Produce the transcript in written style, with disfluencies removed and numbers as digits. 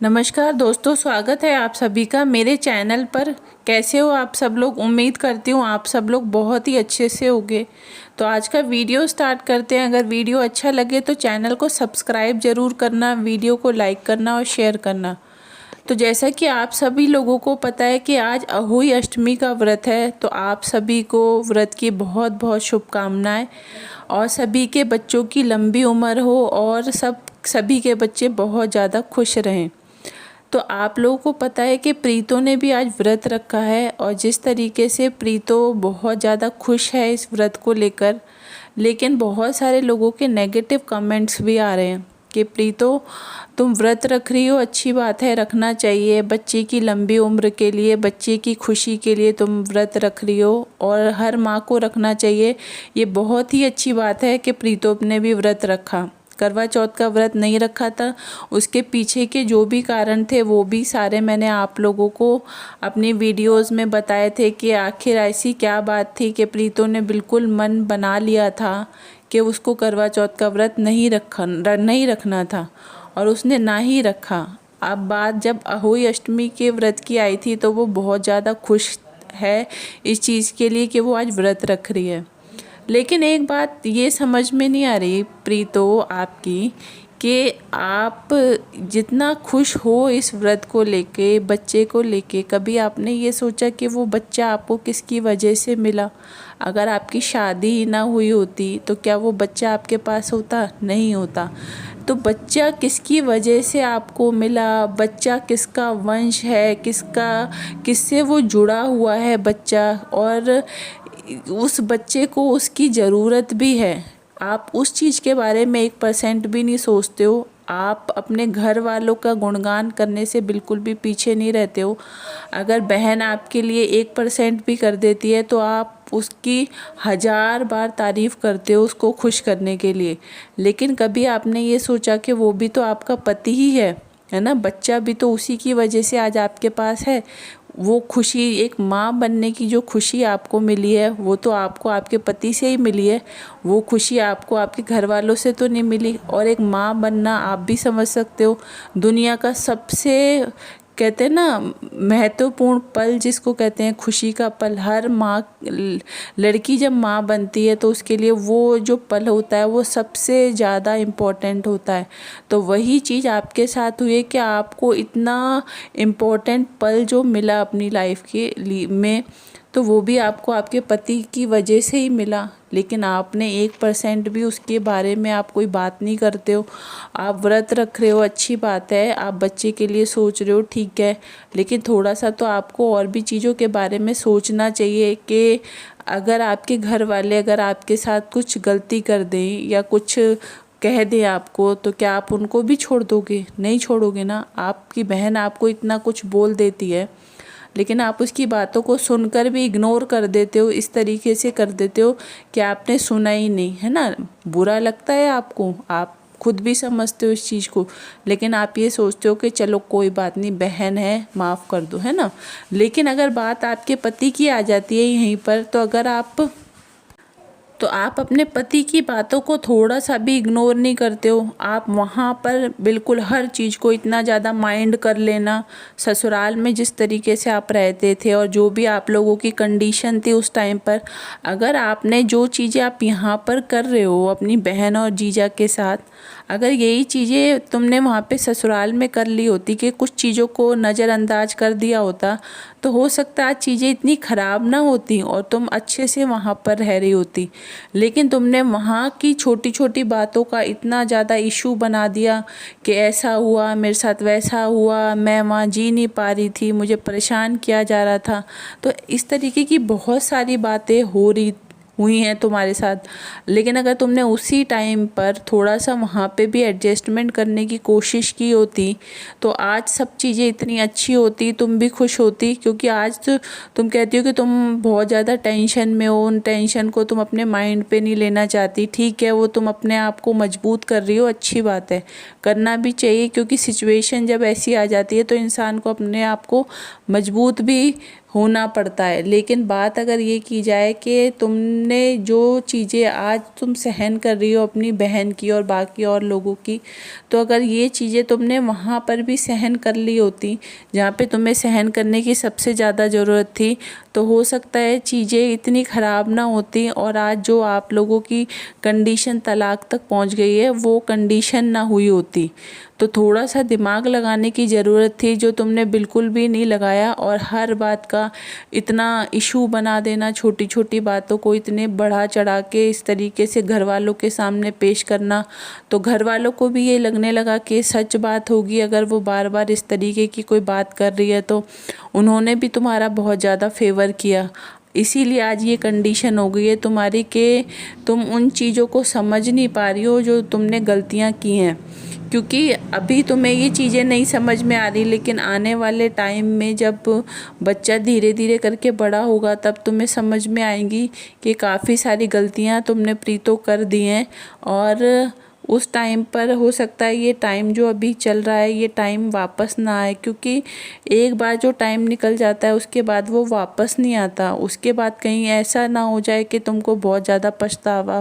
नमस्कार दोस्तों, स्वागत है आप सभी का मेरे चैनल पर। कैसे हो आप सब लोग? उम्मीद करती हूँ आप सब लोग बहुत ही अच्छे से होंगे। तो आज का वीडियो स्टार्ट करते हैं। अगर वीडियो अच्छा लगे तो चैनल को सब्सक्राइब ज़रूर करना, वीडियो को लाइक करना और शेयर करना। तो जैसा कि आप सभी लोगों को पता है कि आज अहोई अष्टमी का व्रत है, तो आप सभी को व्रत की बहुत बहुत शुभकामनाएं और सभी के बच्चों की लंबी उम्र हो और सभी के बच्चे बहुत ज़्यादा खुश रहें। तो आप लोगों को पता है कि प्रीतो ने भी आज व्रत रखा है और जिस तरीके से प्रीतो बहुत ज़्यादा खुश है इस व्रत को लेकर, लेकिन बहुत सारे लोगों के नेगेटिव कमेंट्स भी आ रहे हैं कि प्रीतो तुम व्रत रख रही हो, अच्छी बात है, रखना चाहिए, बच्चे की लंबी उम्र के लिए, बच्चे की खुशी के लिए तुम व्रत रख रही हो और हर माँ को रखना चाहिए। ये बहुत ही अच्छी बात है कि प्रीतो ने भी व्रत रखा। करवा चौथ का व्रत नहीं रखा था, उसके पीछे के जो भी कारण थे वो भी सारे मैंने आप लोगों को अपनी वीडियोस में बताए थे कि आखिर ऐसी क्या बात थी कि प्रीतो ने बिल्कुल मन बना लिया था कि उसको करवा चौथ का व्रत नहीं रखना था और उसने ना ही रखा। अब बात जब अहोई अष्टमी के व्रत की आई थी तो वो बहुत ज़्यादा खुश है इस चीज़ के लिए कि वो आज व्रत रख रही है। लेकिन एक बात ये समझ में नहीं आ रही प्रीतो आपकी कि आप जितना खुश हो इस व्रत को लेके, बच्चे को लेके, कभी आपने ये सोचा कि वो बच्चा आपको किसकी वजह से मिला? अगर आपकी शादी ही ना हुई होती तो क्या वो बच्चा आपके पास होता? नहीं होता। तो बच्चा किसकी वजह से आपको मिला? बच्चा किसका वंश है, किससे वो जुड़ा हुआ है बच्चा, और उस बच्चे को उसकी ज़रूरत भी है। आप उस चीज़ के बारे में 1% भी नहीं सोचते हो। आप अपने घर वालों का गुणगान करने से बिल्कुल भी पीछे नहीं रहते हो। अगर बहन आपके लिए 1% भी कर देती है तो आप उसकी 1000 बार तारीफ़ करते हो उसको खुश करने के लिए। लेकिन कभी आपने ये सोचा कि वो भी तो आपका पति ही है ना? बच्चा भी तो उसी की वजह से आज आपके पास है। वो खुशी, एक माँ बनने की जो खुशी आपको मिली है वो तो आपको आपके पति से ही मिली है। वो खुशी आपको आपके घर वालों से तो नहीं मिली। और एक माँ बनना आप भी समझ सकते हो, दुनिया का सबसे कहते हैं ना महत्वपूर्ण पल जिसको कहते हैं खुशी का पल। हर माँ, लड़की जब माँ बनती है तो उसके लिए वो जो पल होता है वो सबसे ज़्यादा इम्पोर्टेंट होता है। तो वही चीज़ आपके साथ हुई है कि आपको इतना इम्पोर्टेंट पल जो मिला अपनी लाइफ के में, तो वो भी आपको आपके पति की वजह से ही मिला। लेकिन आपने 1% भी उसके बारे में आप कोई बात नहीं करते हो। आप व्रत रख रहे हो, अच्छी बात है, आप बच्चे के लिए सोच रहे हो, ठीक है, लेकिन थोड़ा सा तो आपको और भी चीज़ों के बारे में सोचना चाहिए कि अगर आपके घर वाले अगर आपके साथ कुछ गलती कर दें या कुछ कह दें आपको, तो क्या आप उनको भी छोड़ दोगे? नहीं छोड़ोगे ना। आपकी बहन आपको इतना कुछ बोल देती है लेकिन आप उसकी बातों को सुनकर भी इग्नोर कर देते हो, इस तरीके से कर देते हो कि आपने सुना ही नहीं, है ना? बुरा लगता है आपको, आप खुद भी समझते हो इस चीज़ को, लेकिन आप ये सोचते हो कि चलो कोई बात नहीं, बहन है, माफ़ कर दो, है ना? लेकिन अगर बात आपके पति की आ जाती है यहीं पर, तो आप अपने पति की बातों को थोड़ा सा भी इग्नोर नहीं करते हो। आप वहाँ पर बिल्कुल हर चीज़ को इतना ज़्यादा माइंड कर लेना। ससुराल में जिस तरीके से आप रहते थे और जो भी आप लोगों की कंडीशन थी उस टाइम पर, अगर आपने जो चीज़ें आप यहाँ पर कर रहे हो अपनी बहन और जीजा के साथ, अगर यही चीज़ें तुमने वहाँ पे ससुराल में कर ली होती कि कुछ चीज़ों को नज़रअंदाज कर दिया होता, तो हो सकता है चीज़ें इतनी ख़राब ना होती और तुम अच्छे से वहाँ पर रह रही होती। लेकिन तुमने वहाँ की छोटी छोटी बातों का इतना ज़्यादा इशू बना दिया कि ऐसा हुआ, मेरे साथ वैसा हुआ, मैं वहाँ जी नहीं पा रही थी, मुझे परेशान किया जा रहा था। तो इस तरीके की बहुत सारी बातें हुई हैं तुम्हारे साथ। लेकिन अगर तुमने उसी टाइम पर थोड़ा सा वहाँ पे भी एडजस्टमेंट करने की कोशिश की होती तो आज सब चीज़ें इतनी अच्छी होती, तुम भी खुश होती। क्योंकि आज तो तुम कहती हो कि तुम बहुत ज़्यादा टेंशन में हो, उन टेंशन को तुम अपने माइंड पे नहीं लेना चाहती। ठीक है, वो तुम अपने आप को मजबूत कर रही हो, अच्छी बात है, करना भी चाहिए, क्योंकि सिचुएशन जब ऐसी आ जाती है तो इंसान को अपने आप को मजबूत भी होना पड़ता है। लेकिन बात अगर ये की जाए कि तुमने जो चीज़ें आज तुम सहन कर रही हो अपनी बहन की और बाकी और लोगों की, तो अगर ये चीज़ें तुमने वहाँ पर भी सहन कर ली होती जहाँ पे तुम्हें सहन करने की सबसे ज़्यादा ज़रूरत थी, तो हो सकता है चीज़ें इतनी ख़राब ना होती और आज जो आप लोगों की कंडीशन तलाक तक पहुँच गई है वो कंडीशन ना हुई होती। तो थोड़ा सा दिमाग लगाने की ज़रूरत थी, जो तुमने बिल्कुल भी नहीं लगाया। और हर बात का इतना इशू बना देना, छोटी छोटी बातों को इतने बढ़ा चढ़ा के इस तरीके से घर वालों के सामने पेश करना, तो घर वालों को भी ये लगने लगा कि सच बात होगी। अगर वो बार बार इस तरीके की कोई बात कर रही है तो उन्होंने भी तुम्हारा बहुत ज़्यादा फेवर किया। इसीलिए आज ये कंडीशन हो गई है तुम्हारी कि तुम उन चीज़ों को समझ नहीं पा रही हो जो तुमने गलतियाँ की हैं। क्योंकि अभी तुम्हें ये चीज़ें नहीं समझ में आ रही, लेकिन आने वाले टाइम में जब बच्चा धीरे धीरे करके बड़ा होगा तब तुम्हें समझ में आएंगी कि काफ़ी सारी गलतियां तुमने प्रीतो कर दी हैं। और उस टाइम पर हो सकता है ये टाइम जो अभी चल रहा है ये टाइम वापस ना आए, क्योंकि एक बार जो टाइम निकल जाता है उसके बाद वो वापस नहीं आता। उसके बाद कहीं ऐसा ना हो जाए कि तुमको बहुत ज़्यादा पछतावा